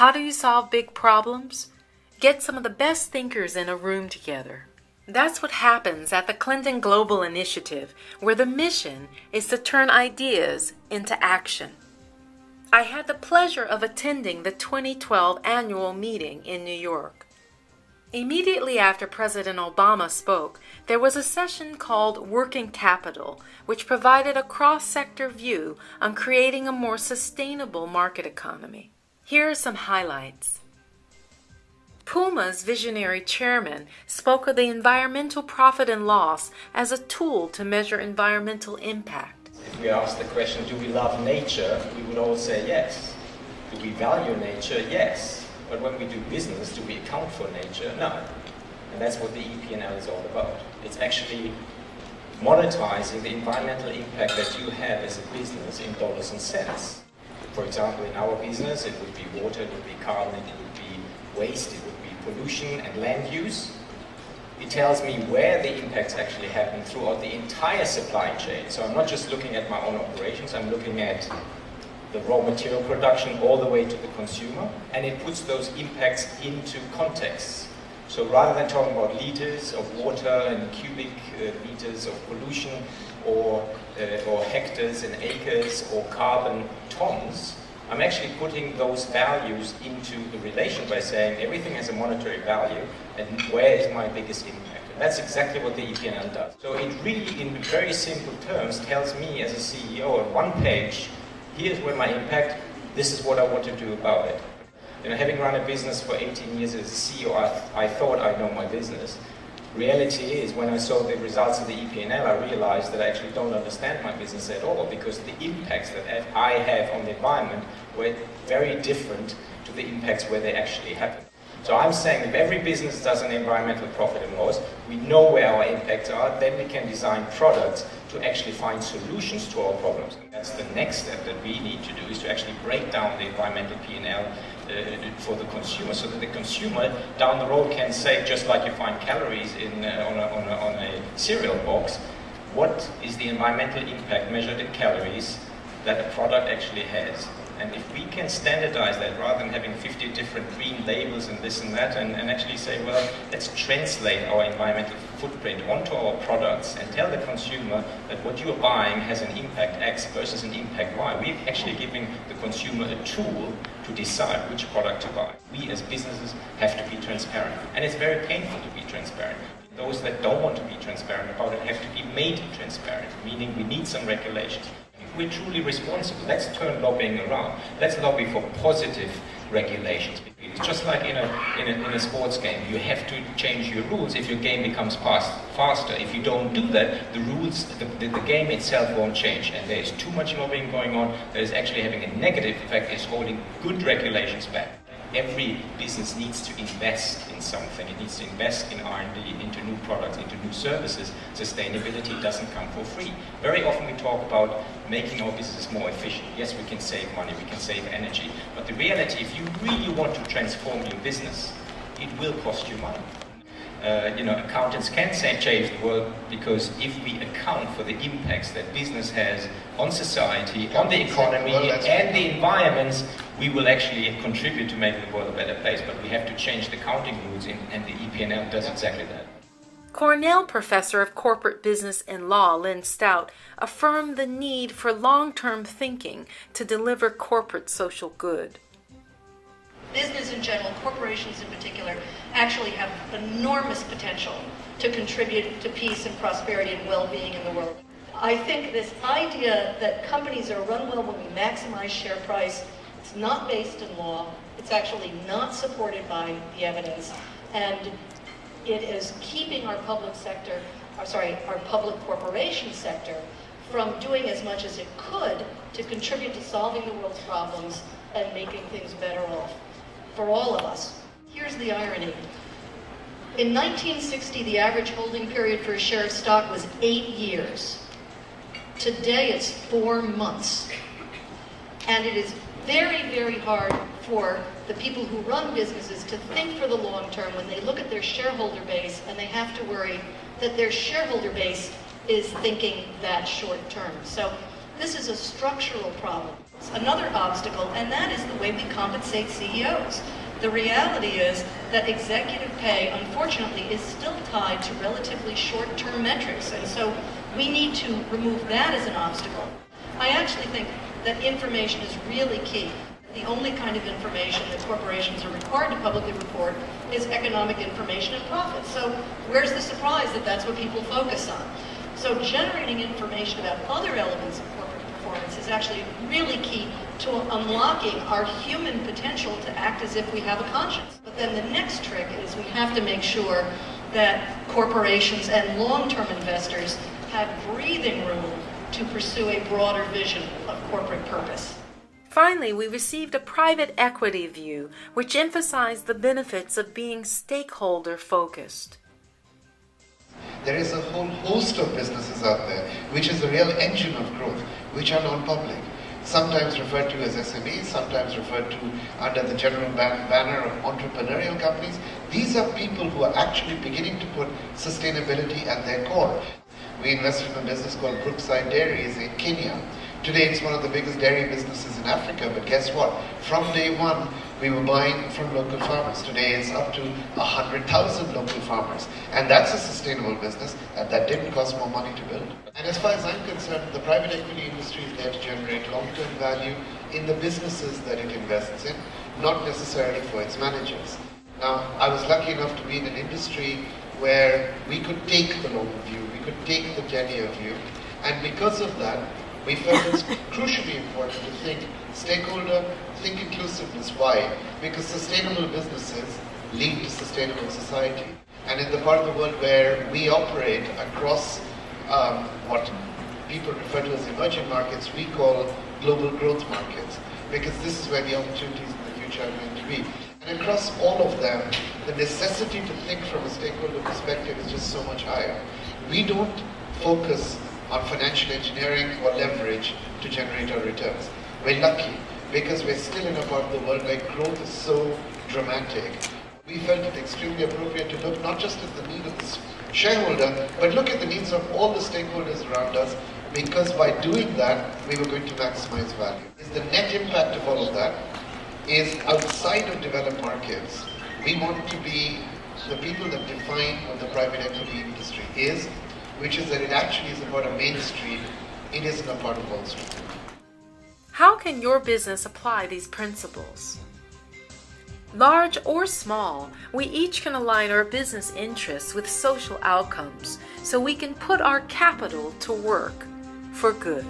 How do you solve big problems? Get some of the best thinkers in a room together. That's what happens at the Clinton Global Initiative, where the mission is to turn ideas into action. I had the pleasure of attending the 2012 annual meeting in New York. Immediately after President Obama spoke, there was a session called Working Capital, which provided a cross-sector view on creating a more sustainable market economy. Here are some highlights. PUMA's visionary chairman spoke of the environmental profit and loss as a tool to measure environmental impact. If we ask the question, do we love nature, we would all say yes. Do we value nature? Yes. But when we do business, do we account for nature? No. And that's what the EP&L is all about. It's actually monetizing the environmental impact that you have as a business in dollars and cents. For example, in our business, it would be water, it would be carbon, it would be waste, it would be pollution and land use. It tells me where the impacts actually happen throughout the entire supply chain. So I'm not just looking at my own operations, I'm looking at the raw material production all the way to the consumer, and it puts those impacts into context. So rather than talking about liters of water and cubic meters of pollution or hectares and acres or carbon tons, I'm actually putting those values into the relation by saying everything has a monetary value and where is my biggest impact. And that's exactly what the EP&L does. So it really, in very simple terms, tells me as a CEO on one page, here's where my impact, this is what I want to do about it. You know, having run a business for 18 years as a CEO, I thought I know my business. Reality is, when I saw the results of the EP&L, I realized that I actually don't understand my business at all, because the impacts that I have on the environment were very different to the impacts where they actually happen. So I'm saying if every business does an environmental profit and loss, we know where our impacts are, then we can design products to actually find solutions to our problems. And that's the next step that we need to do, is to actually break down the environmental P&L for the consumer, so that the consumer down the road can say, just like you find calories on a cereal box, what is the environmental impact measured in calories that a product actually has. And if we can standardize that rather than having 50 different green labels and this and that, and actually say, well, let's translate our environmental footprint onto our products and tell the consumer that what you're buying has an impact X versus an impact Y. We're actually giving the consumer a tool to decide which product to buy. We as businesses have to be transparent. And it's very painful to be transparent. Those that don't want to be transparent about it have to be made transparent, meaning we need some regulations. We're truly responsible. Let's turn lobbying around. Let's lobby for positive regulations. It's just like in a sports game. You have to change your rules if your game becomes faster. If you don't do that, the rules, the game itself won't change. And there's too much lobbying going on that is actually having a negative effect. It's holding good regulations back. Every business needs to invest in something. It needs to invest in R&D, into new products, into new services. Sustainability doesn't come for free. Very often we talk about making our businesses more efficient. Yes, we can save money, we can save energy. But the reality, if you really want to transform your business, it will cost you money. Accountants can change the world, because if we account for the impacts that business has on society, on the economy, and the environments, we will actually contribute to making the world a better place. But we have to change the counting rules, and the EP&L does exactly that. Cornell professor of corporate business and law, Lynn Stout, affirmed the need for long-term thinking to deliver corporate social good. Business in general, corporations in particular, actually have enormous potential to contribute to peace and prosperity and well-being in the world. I think this idea that companies are run well when we maximize share price, it's not based in law, it's actually not supported by the evidence, and it is keeping our public corporation sector from doing as much as it could to contribute to solving the world's problems and making things better off for all of us. Here's the irony. In 1960, the average holding period for a share of stock was 8 years. Today, it's 4 months. And it is very, very hard for the people who run businesses to think for the long term when they look at their shareholder base and they have to worry that their shareholder base is thinking that short term. So This is a structural problem. It's another obstacle, and that is the way we compensate CEOs. The reality is that executive pay, unfortunately, is still tied to relatively short-term metrics, and so we need to remove that as an obstacle. I actually think that information is really key. The only kind of information that corporations are required to publicly report is economic information and profits. So where's the surprise that that's what people focus on? So generating information about other elements of corporate performance is actually really key to unlocking our human potential to act as if we have a conscience. But then the next trick is we have to make sure that corporations and long-term investors have breathing room to pursue a broader vision of corporate purpose. Finally, we received a private equity view, which emphasized the benefits of being stakeholder-focused. There is a whole host of businesses out there, which is the real engine of growth, which are non-public. Sometimes referred to as SMEs, sometimes referred to under the general banner of entrepreneurial companies. These are people who are actually beginning to put sustainability at their core. We invested in a business called Brookside Dairies in Kenya. Today it's one of the biggest dairy businesses in Africa, but guess what? From day one, we were buying from local farmers. Today it's up to 100,000 local farmers. And that's a sustainable business, and that didn't cost more money to build. And as far as I'm concerned, the private equity industry is there to generate long-term value in the businesses that it invests in, not necessarily for its managers. Now, I was lucky enough to be in an industry where we could take the long view, we could take the 10-year view, and because of that, we felt it's crucially important to think stakeholder, think inclusiveness. Why? Because sustainable businesses lead to sustainable society. And in the part of the world where we operate across what people refer to as emerging markets, we call global growth markets, because this is where the opportunities in the future are going to be. And across all of them, the necessity to think from a stakeholder perspective is just so much higher. We don't focus on financial engineering or leverage to generate our returns. We're lucky because we're still in a part of the world where growth is so dramatic. We felt it extremely appropriate to look not just at the need of the shareholder, but look at the needs of all the stakeholders around us, because by doing that, we were going to maximize value. The net impact of all of that is outside of developed markets. We want to be the people that define what the private equity industry is, which is that it actually is a part of Main Street, it isn't a part of Wall Street. How can your business apply these principles? Large or small, we each can align our business interests with social outcomes so we can put our capital to work for good.